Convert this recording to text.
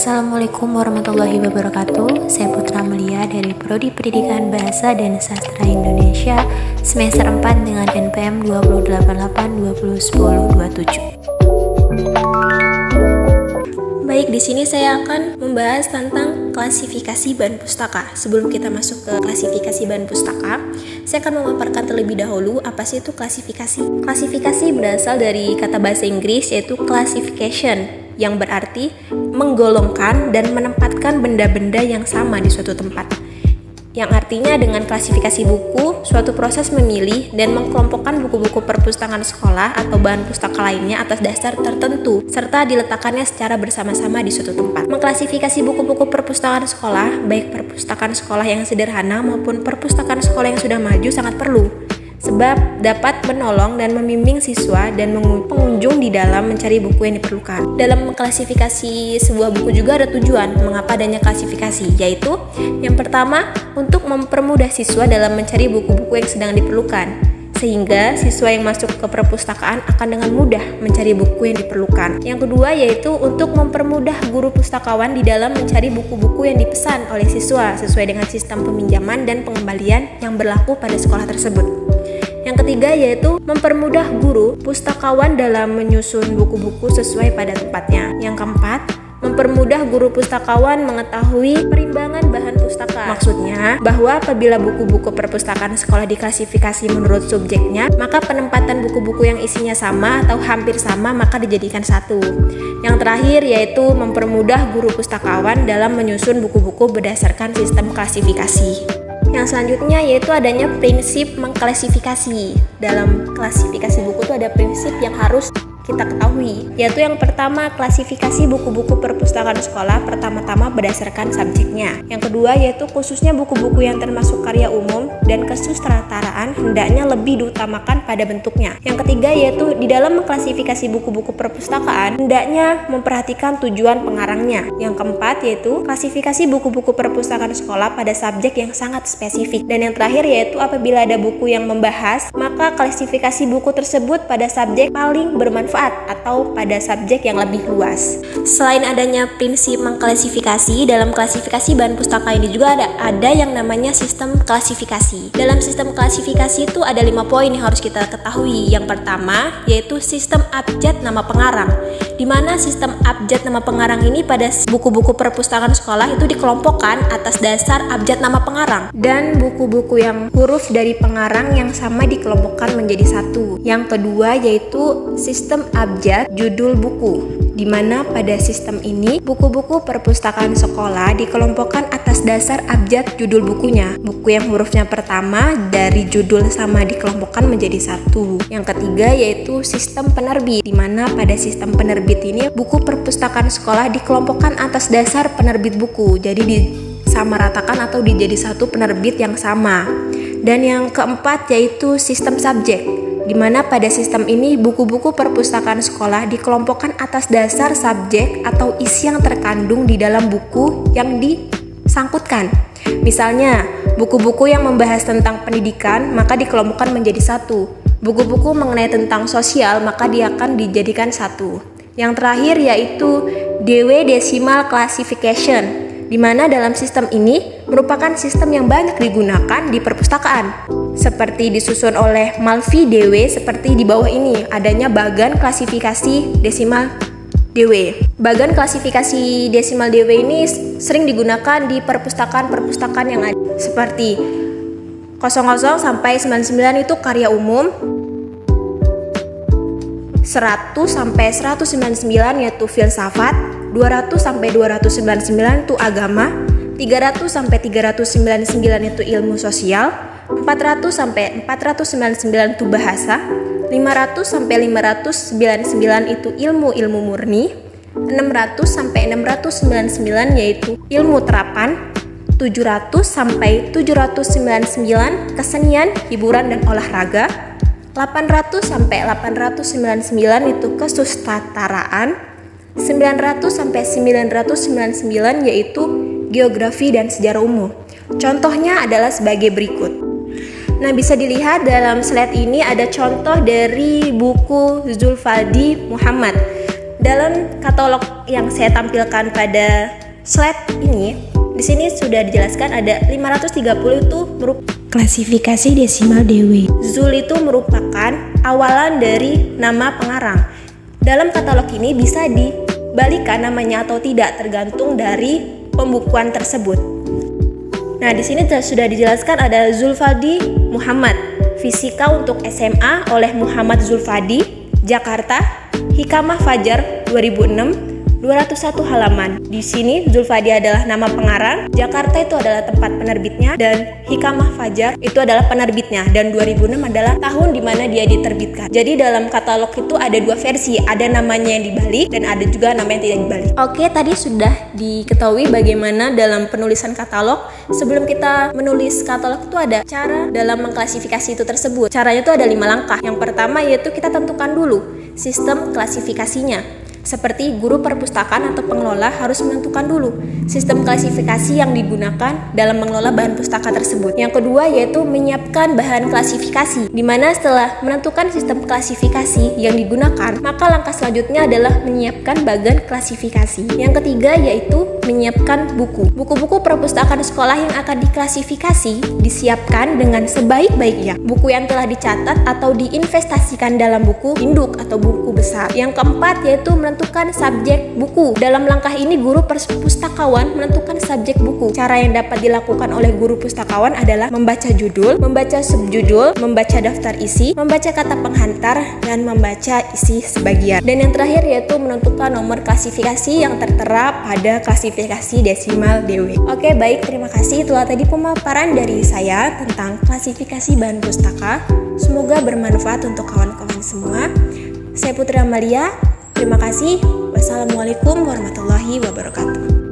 Assalamualaikum warahmatullahi wabarakatuh. Saya Putra Melia dari Prodi Pendidikan Bahasa dan Sastra Indonesia semester 4 dengan NPM 2882027. Baik, di sini saya akan membahas tentang klasifikasi bahan pustaka. Sebelum kita masuk ke klasifikasi bahan pustaka, saya akan memaparkan terlebih dahulu apa sih itu klasifikasi. Klasifikasi berasal dari kata bahasa Inggris yaitu classification, yang berarti menggolongkan dan menempatkan benda-benda yang sama di suatu tempat. Yang artinya dengan klasifikasi buku, suatu proses memilih dan mengkelompokkan buku-buku perpustakaan sekolah atau bahan pustaka lainnya atas dasar tertentu, serta diletakkannya secara bersama-sama di suatu tempat. Mengklasifikasi buku-buku perpustakaan sekolah, baik perpustakaan sekolah yang sederhana maupun perpustakaan sekolah yang sudah maju sangat perlu, sebab dapat menolong dan membimbing siswa dan pengunjung di dalam mencari buku yang diperlukan. Dalam mengklasifikasi sebuah buku juga ada tujuan mengapa adanya klasifikasi, yaitu yang pertama, untuk mempermudah siswa dalam mencari buku-buku yang sedang diperlukan, sehingga siswa yang masuk ke perpustakaan akan dengan mudah mencari buku yang diperlukan. Yang kedua yaitu untuk mempermudah guru pustakawan di dalam mencari buku-buku yang dipesan oleh siswa sesuai dengan sistem peminjaman dan pengembalian yang berlaku pada sekolah tersebut. Yang ketiga yaitu mempermudah guru pustakawan dalam menyusun buku-buku sesuai pada tempatnya. Yang keempat, mempermudah guru pustakawan mengetahui perimbangan bahan pustaka. Maksudnya bahwa apabila buku-buku perpustakaan sekolah diklasifikasi menurut subjeknya, maka penempatan buku-buku yang isinya sama atau hampir sama maka dijadikan satu. Yang terakhir yaitu mempermudah guru pustakawan dalam menyusun buku-buku berdasarkan sistem klasifikasi. Yang selanjutnya yaitu adanya prinsip mengklasifikasi. Dalam klasifikasi buku itu ada prinsip yang harus kita ketahui, yaitu yang pertama, klasifikasi buku-buku perpustakaan sekolah pertama-tama berdasarkan subjeknya. Yang kedua yaitu khususnya buku-buku yang termasuk karya umum dan kesustradaraan hendaknya lebih diutamakan pada bentuknya. Yang ketiga yaitu di dalam mengklasifikasi buku-buku perpustakaan hendaknya memperhatikan tujuan pengarangnya. Yang keempat yaitu klasifikasi buku-buku perpustakaan sekolah pada subjek yang sangat spesifik. Dan yang terakhir yaitu apabila ada buku yang membahas, maka klasifikasi buku tersebut pada subjek paling bermanfaat atau pada subjek yang lebih luas. Selain adanya prinsip mengklasifikasi, dalam klasifikasi bahan pustaka ini juga ada yang namanya sistem klasifikasi. Dalam sistem klasifikasi itu ada 5 poin yang harus kita ketahui. Yang pertama yaitu sistem abjad nama pengarang, di mana sistem abjad nama pengarang ini pada buku-buku perpustakaan sekolah itu dikelompokkan atas dasar abjad nama pengarang, dan buku-buku yang huruf dari pengarang yang sama dikelompokkan menjadi satu. Yang kedua yaitu sistem abjad judul buku, di mana pada sistem ini buku-buku perpustakaan sekolah dikelompokkan atas dasar abjad judul bukunya. Buku yang hurufnya pertama dari judul sama dikelompokkan menjadi satu. Yang ketiga yaitu sistem penerbit, di mana pada sistem penerbit ini buku perpustakaan sekolah dikelompokkan atas dasar penerbit buku, jadi disamaratakan atau dijadi satu penerbit yang sama. Dan yang keempat yaitu sistem subjek, di mana pada sistem ini buku-buku perpustakaan sekolah dikelompokkan atas dasar subjek atau isi yang terkandung di dalam buku yang disangkutkan. Misalnya, buku-buku yang membahas tentang pendidikan maka dikelompokkan menjadi satu. Buku-buku mengenai tentang sosial maka dia akan dijadikan satu. Yang terakhir yaitu DW Decimal Classification, di mana dalam sistem ini merupakan sistem yang banyak digunakan di perpustakaan. Seperti disusun oleh Malvi DW seperti di bawah ini, adanya bagan klasifikasi desimal DW. Bagan klasifikasi desimal DW ini sering digunakan di perpustakaan-perpustakaan yang ada, seperti 00 sampai 99 itu karya umum, 100 sampai 199 yaitu filsafat, 200 sampai 299 itu agama, 300 sampai 399 itu ilmu sosial, 400 sampai 499 itu bahasa, 500 sampai 599 itu ilmu murni, 600 sampai 699 yaitu ilmu terapan, 700 sampai 799 kesenian, hiburan dan olahraga, 800 sampai 899 itu kesustradaraan, 900 sampai 999 yaitu geografi dan sejarah umum. Contohnya adalah sebagai berikut. Nah, bisa dilihat dalam slide ini ada contoh dari buku Zulfaldi Muhammad. Dalam katalog yang saya tampilkan pada slide ini, di sini sudah dijelaskan ada 530 itu merupakan klasifikasi desimal Dewey. Zul itu merupakan awalan dari nama pengarang. Dalam katalog ini bisa dibalikan namanya atau tidak tergantung dari pembukuan tersebut. Nah, di sini sudah dijelaskan ada Zulfadi Muhammad, Fisika untuk SMA oleh Muhammad Zulfadi, Jakarta, Hikamah Fajar 2006, 201 halaman. Di sini Zulfadi adalah nama pengarang, Jakarta itu adalah tempat penerbitnya, dan Hikamah Fajar itu adalah penerbitnya, dan 2006 adalah tahun di mana dia diterbitkan. Jadi dalam katalog itu ada dua versi, ada namanya yang dibalik dan ada juga nama yang tidak dibalik. Oke, tadi sudah diketahui bagaimana dalam penulisan katalog. Sebelum kita menulis katalog itu ada cara dalam mengklasifikasi itu tersebut. Caranya itu ada 5 langkah. Yang pertama yaitu kita tentukan dulu sistem klasifikasinya. Seperti guru perpustakaan atau pengelola harus menentukan dulu sistem klasifikasi yang digunakan dalam mengelola bahan pustaka tersebut. Yang kedua yaitu menyiapkan bahan klasifikasi, di mana setelah menentukan sistem klasifikasi yang digunakan, maka langkah selanjutnya adalah menyiapkan bagan klasifikasi. Yang ketiga yaitu menyiapkan buku. Buku-buku perpustakaan sekolah yang akan diklasifikasi disiapkan dengan sebaik-baiknya. Buku yang telah dicatat atau diinvestasikan dalam buku induk atau buku besar. Yang keempat yaitu menentukan subjek buku. Dalam langkah ini guru pustakawan menentukan subjek buku. Cara yang dapat dilakukan oleh guru pustakawan adalah membaca judul, membaca subjudul, membaca daftar isi, membaca kata penghantar, dan membaca isi sebagian. Dan yang terakhir yaitu menentukan nomor klasifikasi yang tertera pada klasifikasi desimal Dewey. Oke, baik, terima kasih. Itulah tadi pemaparan dari saya tentang klasifikasi bahan pustaka. Semoga bermanfaat untuk kawan-kawan semua. Saya Putri Amalia. Terima kasih. Wassalamualaikum warahmatullahi wabarakatuh.